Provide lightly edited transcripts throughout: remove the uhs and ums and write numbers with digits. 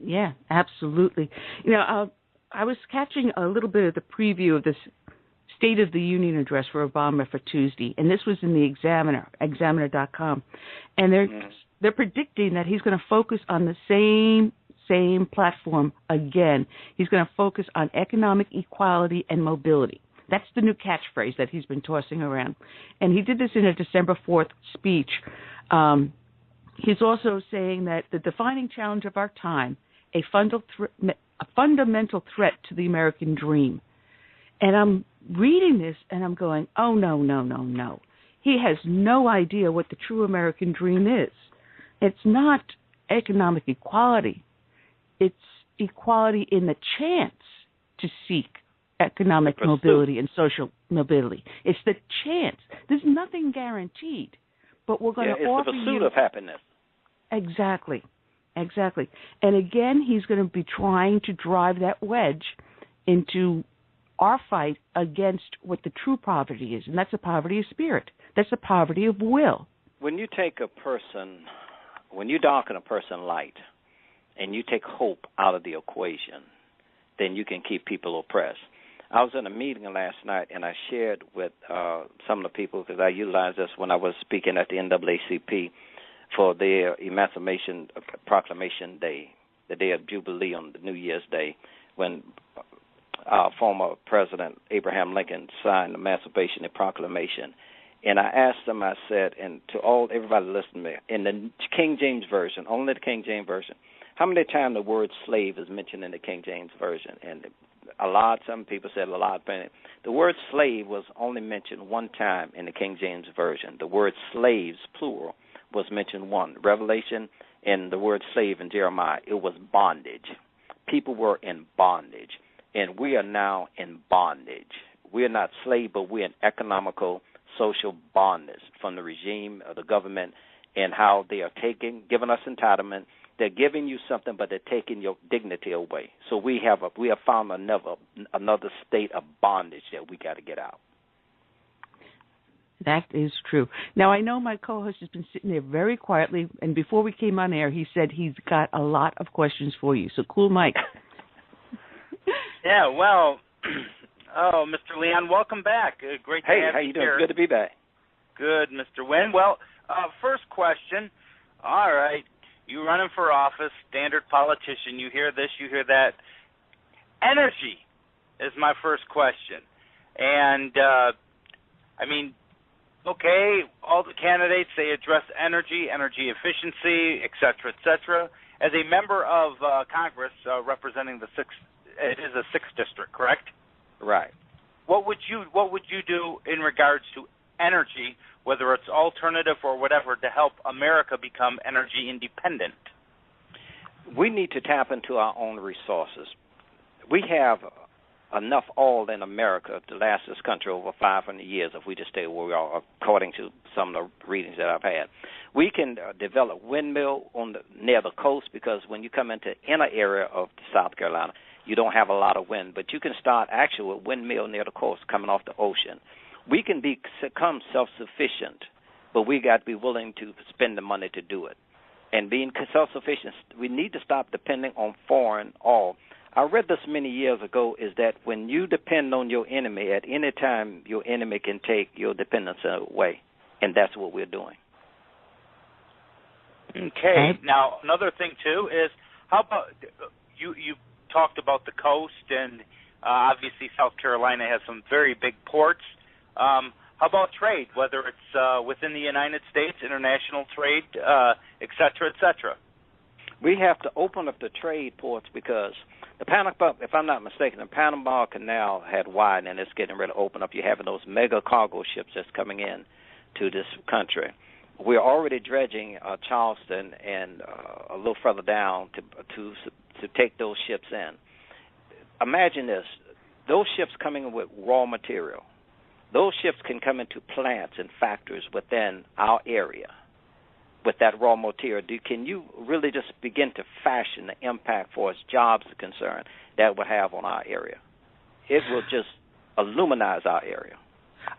Yeah, absolutely. You know, I was catching a little bit of the preview of this State of the Union address for Obama for Tuesday, and this was in the Examiner, examiner.com, and they're predicting that he's going to focus on the same platform again. He's going to focus on economic equality and mobility. That's the new catchphrase that he's been tossing around, and he did this in a December 4th speech. He's also saying that the defining challenge of our time, a fundamental threat to the American dream. And I'm reading this and I'm going, oh, no. He has no idea what the true American dream is. It's not economic equality. It's equality in the chance to seek economic mobility and social mobility. It's the chance. There's nothing guaranteed, but we're going to offer you... It's the pursuit of happiness. Exactly. And again, he's going to be trying to drive that wedge into our fight against what the true poverty is, and that's a poverty of spirit. That's a poverty of will. When you darken a person light and you take hope out of the equation, then you can keep people oppressed. I was in a meeting last night, and I shared with some of the people, because I utilized this when I was speaking at the NAACP for their Emancipation Proclamation Day, the day of Jubilee on the New Year's Day, when former President Abraham Lincoln signed the Emancipation Proclamation. And I asked them, I said, and to everybody listening to me, in the King James Version, only the King James Version, how many times the word slave is mentioned in the King James Version? And some people said a lot. But the word slave was only mentioned one time in the King James Version. The word slaves, plural, was mentioned one. Revelation and the word slave in Jeremiah, it was bondage. People were in bondage. And we are now in bondage. We are not slaves, but we're in economical, social bondage from the regime of the government and how they are giving us entitlement. They're giving you something, but they're taking your dignity away. So we have found another state of bondage that we got to get out. That is true. Now, I know my co-host has been sitting there very quietly, and before we came on air, he said he's got a lot of questions for you. So, cool, Mike. Yeah, well, Mr. Leon, welcome back. Great to have you here. Hey, how you doing? Good to be back. Good, Mr. Winn. Well, first question. All right, you running for office, standard politician. You hear this, you hear that. Energy is my first question. And, okay, all the candidates, they address energy efficiency, et cetera, As a member of Congress representing it is a 6th district, correct? Right. What would you do in regards to energy, whether it's alternative or whatever, to help America become energy independent? We need to tap into our own resources. We have enough oil in America to last this country over 500 years if we just stay where we are, according to some of the readings that I've had. We can develop windmill near the coast, because when you come into inner area of South Carolina, you don't have a lot of wind, but you can start actually with windmill near the coast coming off the ocean. We can become self-sufficient, but we got to be willing to spend the money to do it. And being self-sufficient, we need to stop depending on foreign oil. I read this many years ago, is that when you depend on your enemy, at any time your enemy can take your dependence away, and that's what we're doing. Okay. Now, another thing, too, is how about you talked about the coast, and obviously South Carolina has some very big ports. How about trade, whether it's within the United States, international trade, et cetera? We have to open up the trade ports, because the Panama, if I'm not mistaken, the Panama Canal had widened, and it's getting ready to open up. You're having those mega cargo ships that's coming in to this country. We're already dredging Charleston and a little further down to take those ships in. Imagine this. Those ships coming in with raw material. Those ships can come into plants and factories within our area with that raw material. Can you really just begin to fashion the impact for as jobs are concerned that would have on our area? It will just illuminize our area.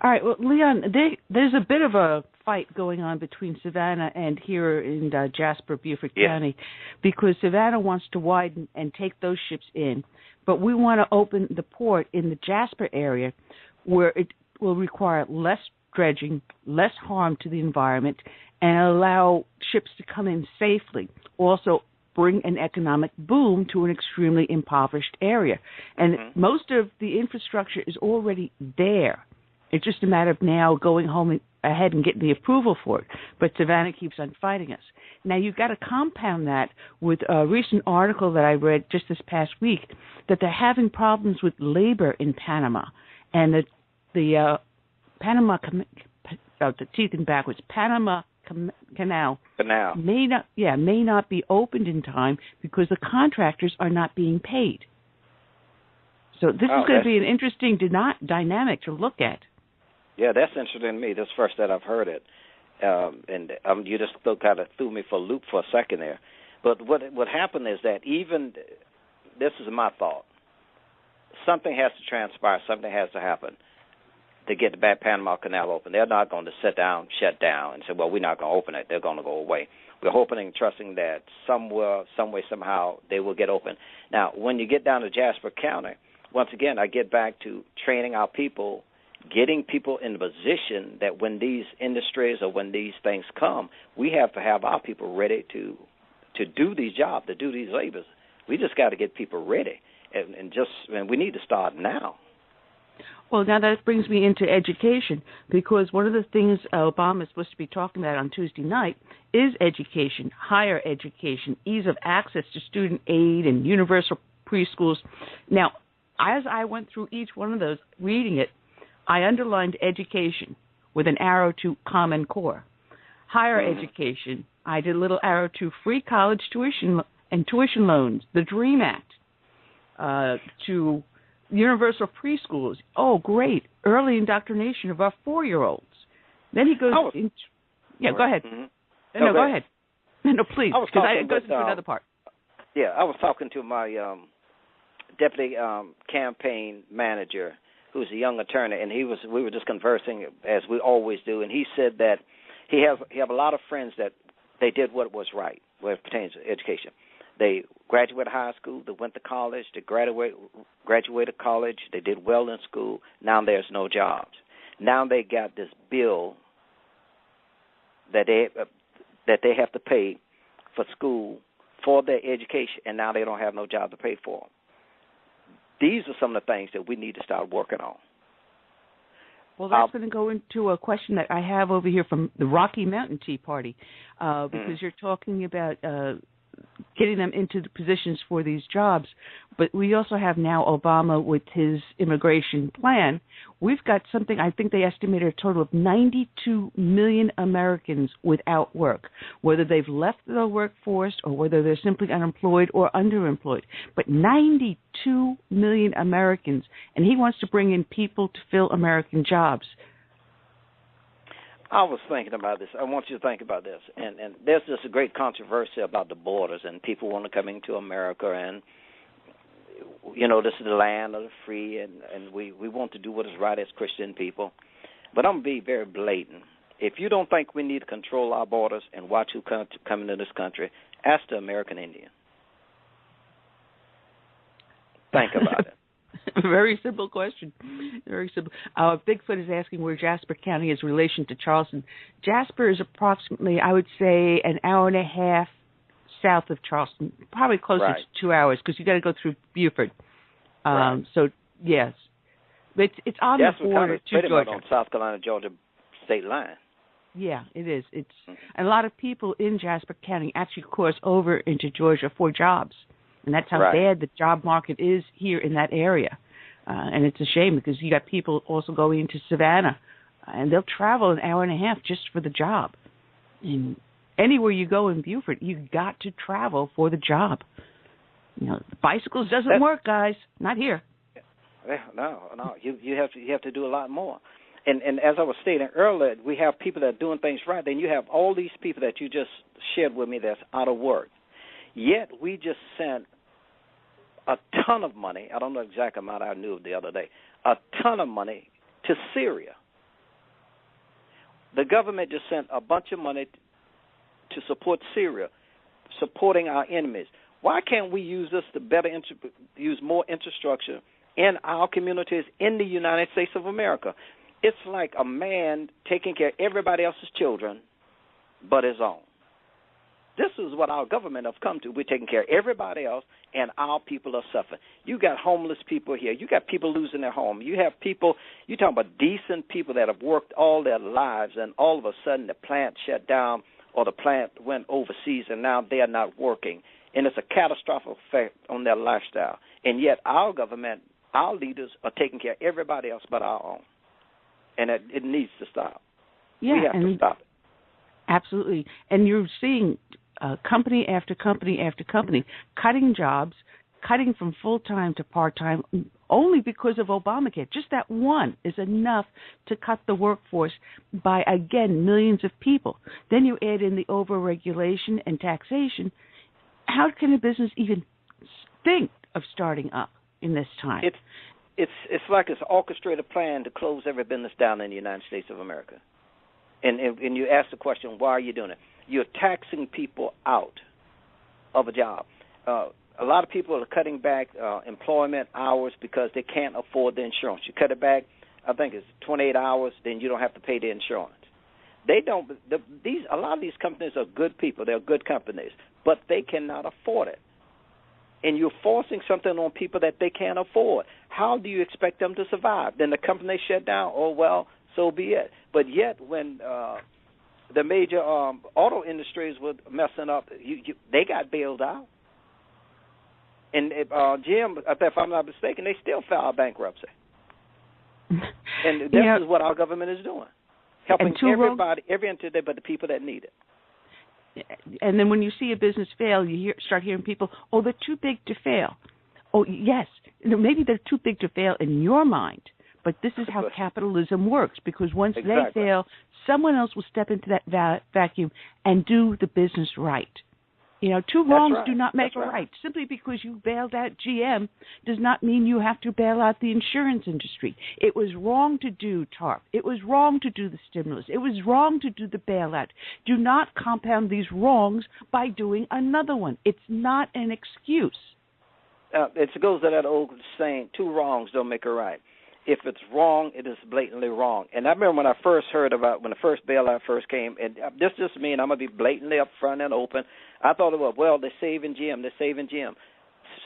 All right. Well, Leon, there's a bit of a fight going on between Savannah and here in Jasper, Beaufort County, because Savannah wants to widen and take those ships in, but we want to open the port in the Jasper area where it will require less dredging, less harm to the environment, and allow ships to come in safely. Also, bring an economic boom to an extremely impoverished area. And most of the infrastructure is already there. It's just a matter of now going home ahead and getting the approval for it. But Savannah keeps on fighting us. Now, you've got to compound that with a recent article that I read just this past week that they're having problems with labor in Panama. And the Panama, the teeth and backwards, Panama Canal may not be opened in time because the contractors are not being paid. So this is going to be an interesting dynamic to look at. Yeah, that's interesting to me. This is the first that I've heard it. And you just kind of threw me for a loop for a second there. But what happened is that even, this is my thought, something has to transpire, something has to happen to get the Panama Canal open. They're not going to sit down, shut down, and say, well, we're not going to open it. They're going to go away. We're hoping and trusting that somewhere, some way, somehow, they will get open. Now, when you get down to Jasper County, once again, I get back to training our people, getting people in the position that when these industries or when these things come, we have to have our people ready to do these jobs, to do these labors. We just got to get people ready, and we need to start now. Well, now that brings me into education, because one of the things Obama is supposed to be talking about on Tuesday night is education, higher education, ease of access to student aid and universal preschools. Now, as I went through each one of those, reading it, I underlined education with an arrow to Common Core. Higher education, I did a little arrow to free college tuition and tuition loans, the DREAM Act, to universal preschools. Oh, great. Early indoctrination of our 4-year-olds. Then he goes into... Yeah, go ahead. No, go ahead. No, please, because it goes into another part. Yeah, I was talking to my deputy campaign manager, who's a young attorney, and we were just conversing, as we always do, and he said that he have a lot of friends that they did what was right when it pertains to education. They graduated high school, they went to college, they graduated college, they did well in school. Now there's no jobs. Now they got this bill that they have to pay for school for their education, and now they don't have no job to pay for them. These are some of the things that we need to start working on. Well, that's going to go into a question that I have over here from the Rocky Mountain Tea Party, because you're talking about getting them into the positions for these jobs. But we also have now Obama with his immigration plan. We've got something, I think they estimated a total of 92 million Americans without work, whether they've left the workforce or whether they're simply unemployed or underemployed. But 92 million Americans, and he wants to bring in people to fill American jobs. I was thinking about this. I want you to think about this. And there's just a great controversy about the borders, and people want to come into America, and, you know, this is the land of the free, and we want to do what is right as Christian people. But I'm going to be very blatant. If you don't think we need to control our borders and watch who come into this country, ask the American Indian. Think about it. Very simple question. Very simple. Bigfoot is asking where Jasper County is in relation to Charleston. Jasper is approximately, I would say, an hour and a half south of Charleston, probably closer to 2 hours, because you got to go through Beaufort. So, yes. It's on the border to Georgia. On South Carolina-Georgia state line. Yeah, it is. And a lot of people in Jasper County actually cross over into Georgia for jobs. And that's how bad the job market is here in that area. And it's a shame because you got people also going into Savannah, and they'll travel an hour and a half just for the job. And anywhere you go in Beaufort, you got to travel for the job. You know, bicycles doesn't work, guys. Not here. No. You have to do a lot more. And as I was stating earlier, we have people that are doing things right. Then you have all these people that you just shared with me that's out of work. Yet we just sent a ton of money. I don't know the exact amount I knew the other day. A ton of money to Syria. The government just sent a bunch of money to support Syria, supporting our enemies. Why can't we use this to better use more infrastructure in our communities in the United States of America? It's like a man taking care of everybody else's children but his own. This is what our government has come to. We're taking care of everybody else, and our people are suffering. You got homeless people here. You got people losing their home. You have people, you're talking about decent people that have worked all their lives, and all of a sudden the plant shut down or the plant went overseas, and now they are not working. And it's a catastrophic effect on their lifestyle. And yet our government, our leaders are taking care of everybody else but our own. And it needs to stop. Yeah, we have to stop it. Absolutely. And you're seeing company after company after company cutting jobs, cutting from full-time to part-time only because of Obamacare. Just that one is enough to cut the workforce by, again, millions of people. Then you add in the over-regulation and taxation. How can a business even think of starting up in this time? It's like it's an orchestrated plan to close every business down in the United States of America. And you ask the question, why are you doing it? You're taxing people out of a job. A lot of people are cutting back employment hours because they can't afford the insurance. You cut it back, I think it's 28 hours, then you don't have to pay the insurance. They don't. A lot of these companies are good people. They're good companies, but they cannot afford it. And you're forcing something on people that they can't afford. How do you expect them to survive? Then the company shut down. Oh, well, so be it. But yet when the major auto industries were messing up, they got bailed out. And GM, if I'm not mistaken, they still filed bankruptcy. And this is what our government is doing, helping everybody, every entity but the people that need it. And then when you see a business fail, you start hearing people, oh, they're too big to fail. Oh, yes, maybe they're too big to fail in your mind, but this is how capitalism works, because once they fail, someone else will step into that vacuum and do the business right. Two wrongs do not make a right. Simply because you bailed out GM does not mean you have to bail out the insurance industry. It was wrong to do TARP. It was wrong to do the stimulus. It was wrong to do the bailout. Do not compound these wrongs by doing another one. It's not an excuse. It goes to that old saying, two wrongs don't make a right. If it's wrong, it is blatantly wrong. And I remember when I first heard about when the first bailout first came, and this just means I'm going to be blatantly upfront and open. I thought it was, well, they're saving GM.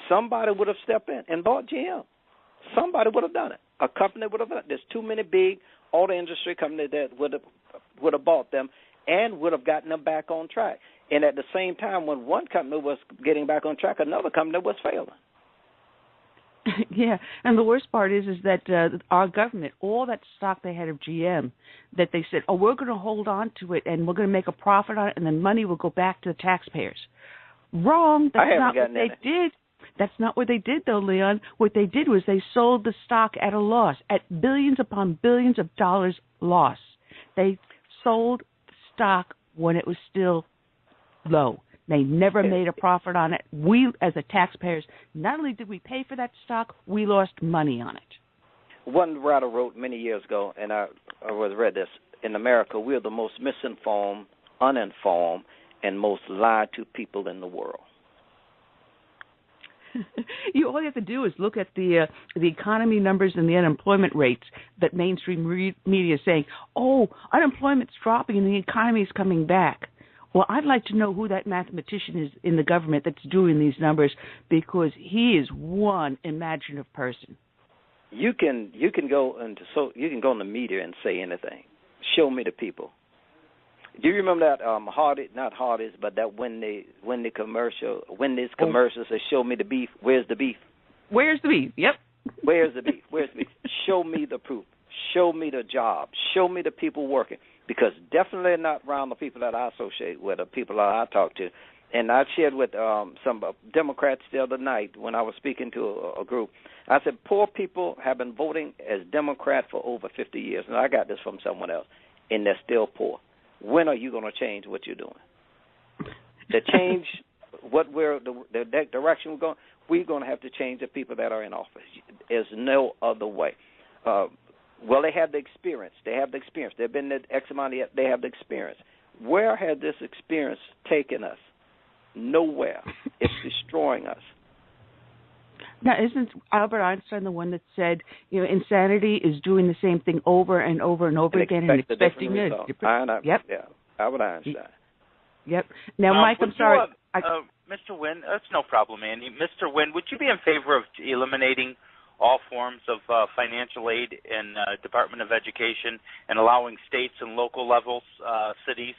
Somebody would have stepped in and bought GM. Somebody would have done it. A company would have done it. There's too many big auto industry companies that would have bought them and would have gotten them back on track. And at the same time, when one company was getting back on track, another company was failing. Yeah, and the worst part is that our government, all that stock they had of GM, that they said, oh, we're going to hold on to it and we're going to make a profit on it and then money will go back to the taxpayers. Wrong. That's not what they did. That's not what they did, though, Leon. What they did was they sold the stock at a loss, at billions upon billions of dollars loss. They sold the stock when it was still low. They never made a profit on it. We, as the taxpayers, not only did we pay for that stock, we lost money on it. One writer wrote many years ago, and I read this, in America, we're the most misinformed, uninformed, and most lied to people in the world. All you have to do is look at the economy numbers and the unemployment rates that mainstream media is saying, oh, unemployment's dropping and the economy is coming back. Well, I'd like to know who that mathematician is in the government that's doing these numbers, because he is one imaginative person. You can go in the media and say anything. Show me the people. Do you remember that not Hardee's, but that Wendy's commercials that show me the beef? Where's the beef? Where's the beef? Yep. Where's the beef? Where's the beef? Show me the proof. Show me the job. Show me the people working. Because definitely not around the people that I associate with, the people that I talk to. And I shared with some Democrats the other night when I was speaking to a group. I said, poor people have been voting as Democrat for over 50 years. And I got this from someone else. And they're still poor. When are you going to change what you're doing? To change the direction we're going to have to change the people that are in office. There's no other way. Well, they have the experience. They've been there X amount of years. They have the experience. Where has this experience taken us? Nowhere. It's destroying us. Now, isn't Albert Einstein the one that said, insanity is doing the same thing over and over and over again and expecting it? Yep. Yeah, Albert Einstein. Yep. Now, Mike, I'm sorry. Mr. Winn, that's no problem, Andy. Mr. Winn, would you be in favor of eliminating all forms of financial aid in Department of Education and allowing states and local levels, cities,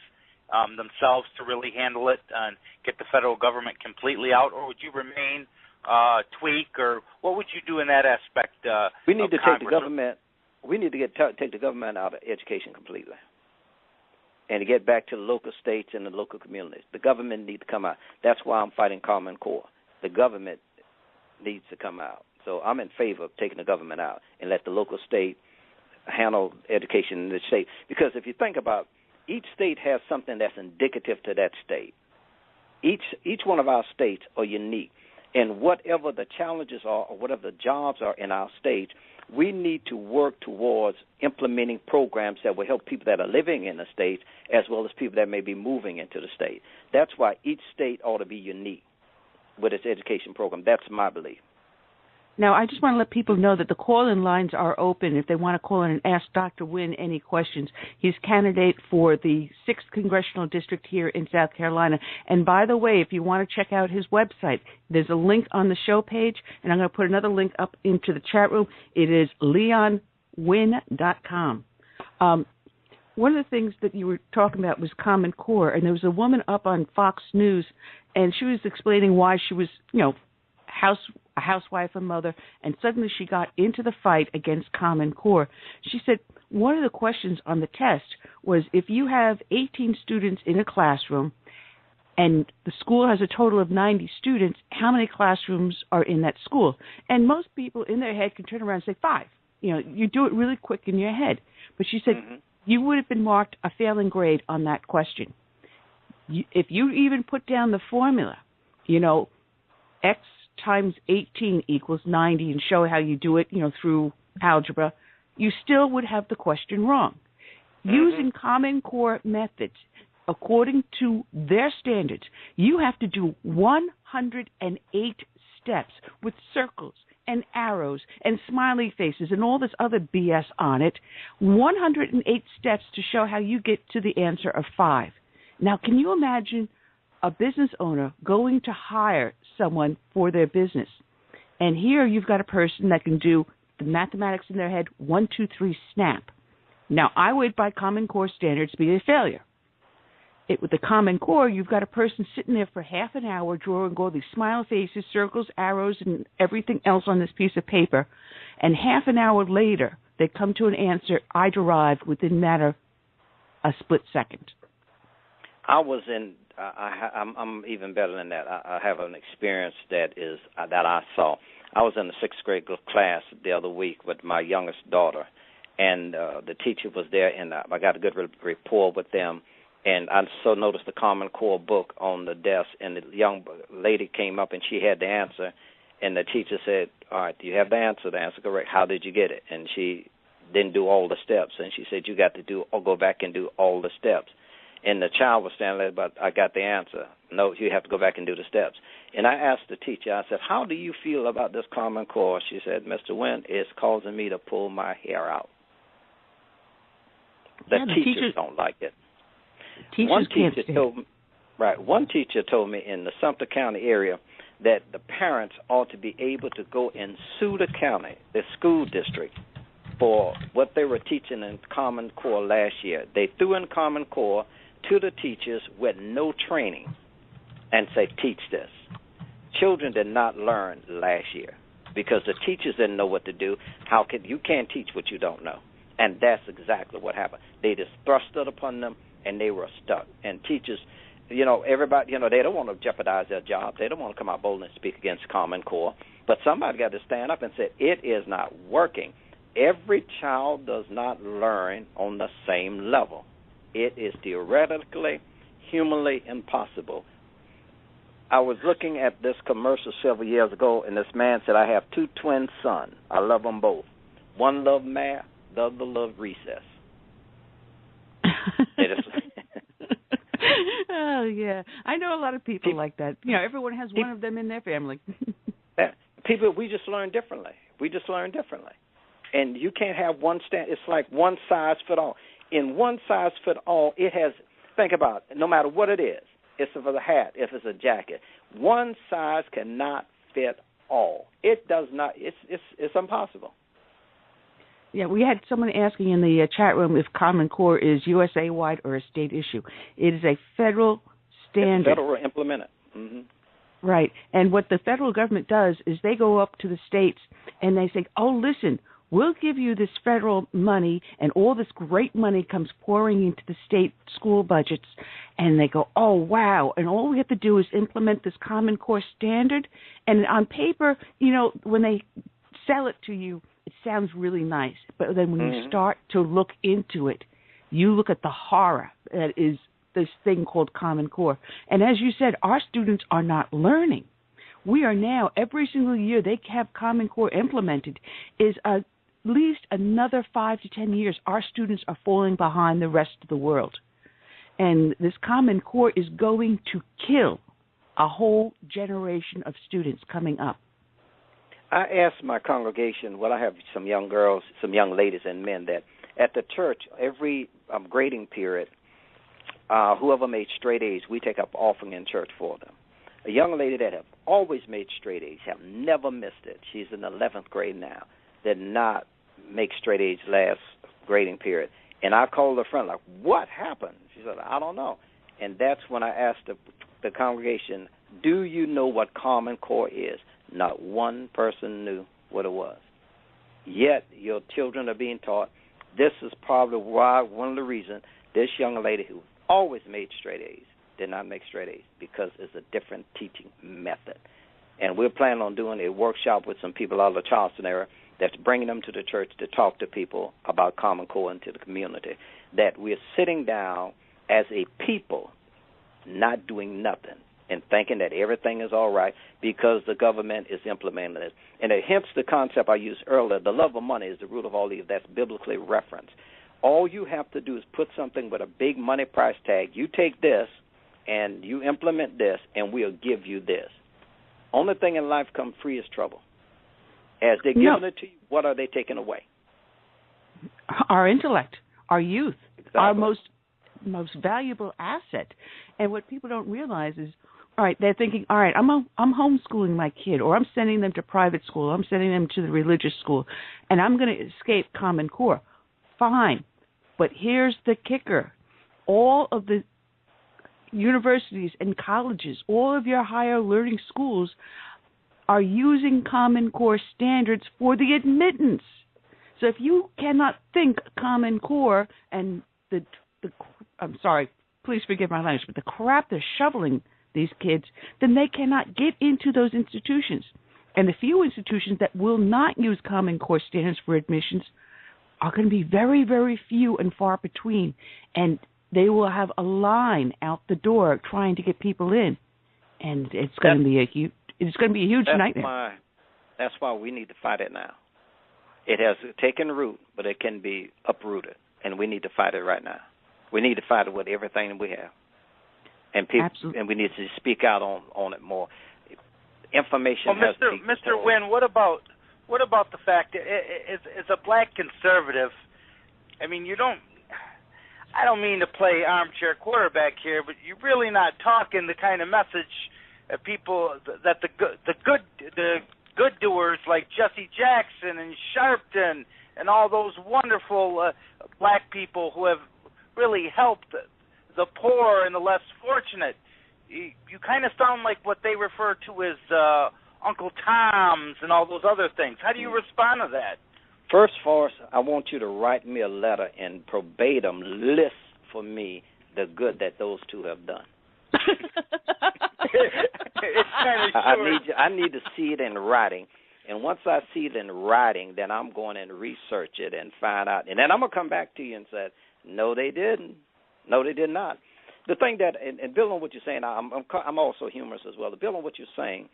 themselves to really handle it and get the federal government completely out, or would you remain tweak, or what would you do in that aspect? We need to take the government. We need to take the government out of education completely, and to get back to the local states and the local communities. The government needs to come out. That's why I'm fighting Common Core. The government needs to come out. So I'm in favor of taking the government out and let the local state handle education in the state. Because if you think about it, each state has something that's indicative to that state. Each one of our states are unique. And whatever the challenges are or whatever the jobs are in our states, we need to work towards implementing programs that will help people that are living in the states as well as people that may be moving into the state. That's why each state ought to be unique with its education program. That's my belief. Now, I just want to let people know that the call-in lines are open if they want to call in and ask Dr. Winn any questions. He's candidate for the 6th Congressional District here in South Carolina. And by the way, if you want to check out his website, there's a link on the show page, and I'm going to put another link up into the chat room. It is leonwinn.com. One of the things that you were talking about was Common Core, and there was a woman up on Fox News, and she was explaining why she was, a housewife, a mother, and suddenly she got into the fight against Common Core. She said one of the questions on the test was if you have 18 students in a classroom and the school has a total of 90 students, how many classrooms are in that school? And most people in their head can turn around and say 5. You do it really quick in your head. But she said you would have been marked a failing grade on that question. If you even put down the formula, X times 18 equals 90 and show how you do it, through algebra, you still would have the question wrong. Using Common Core methods, according to their standards, you have to do 108 steps with circles and arrows and smiley faces and all this other BS on it, 108 steps to show how you get to the answer of 5. Now, can you imagine a business owner going to hire someone for their business? And here you've got a person that can do the mathematics in their head, 1, 2, 3, snap. Now, I would, by Common Core standards, be a failure. With the Common Core, you've got a person sitting there for half an hour drawing all these smile faces, circles, arrows, and everything else on this piece of paper. And half an hour later, they come to an answer I derived within a split second. I'm even better than that. I have an experience that I saw. I was in the 6th grade class the other week with my youngest daughter, and the teacher was there, and I got a good rapport with them. And I so noticed the Common Core book on the desk, and the young lady came up, and she had the answer. And the teacher said, all right, do you have the answer? The answer correct. How did you get it? And she didn't do all the steps. And she said, you got to go back and do all the steps. And the child was standing there, but I got the answer. No, you have to go back and do the steps. And I asked the teacher, I said, how do you feel about this Common Core? She said, Mr. Winn, it's causing me to pull my hair out. The teachers don't like it. One teacher told me in the Sumter County area that the parents ought to be able to go and sue the county, the school district, for what they were teaching in Common Core last year. They threw in Common Core to the teachers with no training and say, teach this. Children did not learn last year because the teachers didn't know what to do. You can't teach what you don't know. And that's exactly what happened. They just thrust it upon them, and they were stuck. And teachers, everybody, they don't want to jeopardize their jobs. They don't want to come out bold and speak against Common Core. But somebody got to stand up and say, it is not working. Every child does not learn on the same level. It is theoretically, humanly impossible. I was looking at this commercial several years ago, and this man said, I have 2 twin sons. I love them both. One loves math, the little recess. Oh yeah, I know a lot of people like that. You know, everyone has one of them in their family. People, we just learn differently. And you can't have one stand. It's like one size fit all. In one size fit all, it has. Think about it. No matter what it is, if it's a hat, if it's a jacket, one size cannot fit all. It does not. It's impossible. Yeah, we had someone asking in the chat room if Common Core is USA-wide or a state issue. It is a federal standard. It's federal implemented. Mm-hmm. Right. And what the federal government does is they go up to the states and they say, oh, listen, we'll give you this federal money, and all this great money comes pouring into the state school budgets. And they go, oh, wow. And all we have to do is implement this Common Core standard. And on paper, you know, when they sell it to you, it sounds really nice. But then when you start to look into it, you look at the horror that is this thing called Common Core. And as you said, our students are not learning. We are now, every single year they have Common Core implemented, is at least another 5 to 10 years, our students are falling behind the rest of the world. And this Common Core is going to kill a whole generation of students coming up. I asked my congregation, I have some young girls, some young ladies and men, that at the church, every grading period, whoever made straight A's, we take up offering in church for them. A young lady that have always made straight A's, have never missed it. She's in the 11th grade now. Did not make straight A's last grading period. And I called her friend, like, what happened? She said, I don't know. And that's when I asked the congregation, do you know what Common Core is? Not one person knew what it was. Yet your children are being taught. This is probably why one of the reasons this young lady who always made straight A's did not make straight A's, because it's a different teaching method. And we're planning on doing a workshop with some people out of the Charleston area that's bringing them to the church to talk to people about Common Core and to the community, that we're sitting down as a people not doing nothing and thinking that everything is all right because the government is implementing it. And hence the concept I used earlier, the love of money is the root of all evil. That's biblically referenced. All you have to do is put something with a big money price tag. You take this and you implement this, and we'll give you this. Only thing in life come free is trouble. As they're giving it to you, what are they taking away? Our intellect, our youth, exactly. Our most valuable asset. And what people don't realize is, all right, they're thinking, all right, I'm homeschooling my kid, or I'm sending them to private school, I'm sending them to the religious school, and I'm going to escape Common Core. Fine. But here's the kicker. All of the universities and colleges, all of your higher learning schools are using Common Core standards for the admittance. So if you cannot think Common Core and I'm sorry, please forgive my language, but the crap they're shoveling these kids, then they cannot get into those institutions. And the few institutions that will not use Common Core standards for admissions are going to be very, very few and far between. And they will have a line out the door trying to get people in. And it's going to be a huge nightmare. That's why we need to fight it now. It has taken root, but it can be uprooted, and we need to fight it right now. We need to fight it with everything we have, and people, absolutely. And we need to speak out on it more. Information. Well, Mr. Winn, what about the fact that as a black conservative, I mean, I don't mean to play armchair quarterback here, but you're really not talking the kind of message that people that the good doers like Jesse Jackson and Sharpton and all those wonderful black people who have really helped the poor and the less fortunate. You kind of sound like what they refer to as Uncle Toms and all those other things. How do you respond to that? First, Forrest, I want you to write me a letter and verbatim list for me the good that those two have done. It's kind of short. I need to see it in writing. And once I see it in writing, then I'm going and research it and find out. And then I'm going to come back to you and say, no, they didn't. No, they did not. The thing that, and building on what you're saying, I'm also humorous as well. To build on what you're saying,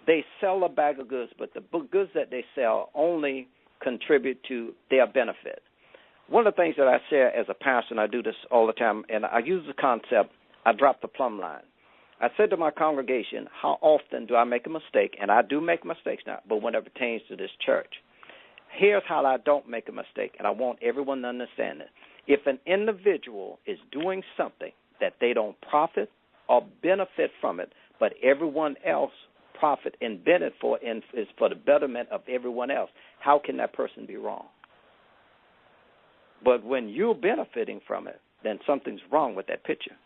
they sell a bag of goods, but the goods that they sell only contribute to their benefit. One of the things that I share as a pastor, and I do this all the time, and I use the concept, I drop the plumb line. I said to my congregation, how often do I make a mistake? And I do make mistakes now, but when it pertains to this church, here's how I don't make a mistake, and I want everyone to understand it. If an individual is doing something that they don't profit or benefit from it, but everyone else profit and benefit for, and is for the betterment of everyone else, how can that person be wrong? But when you're benefiting from it, then something's wrong with that picture.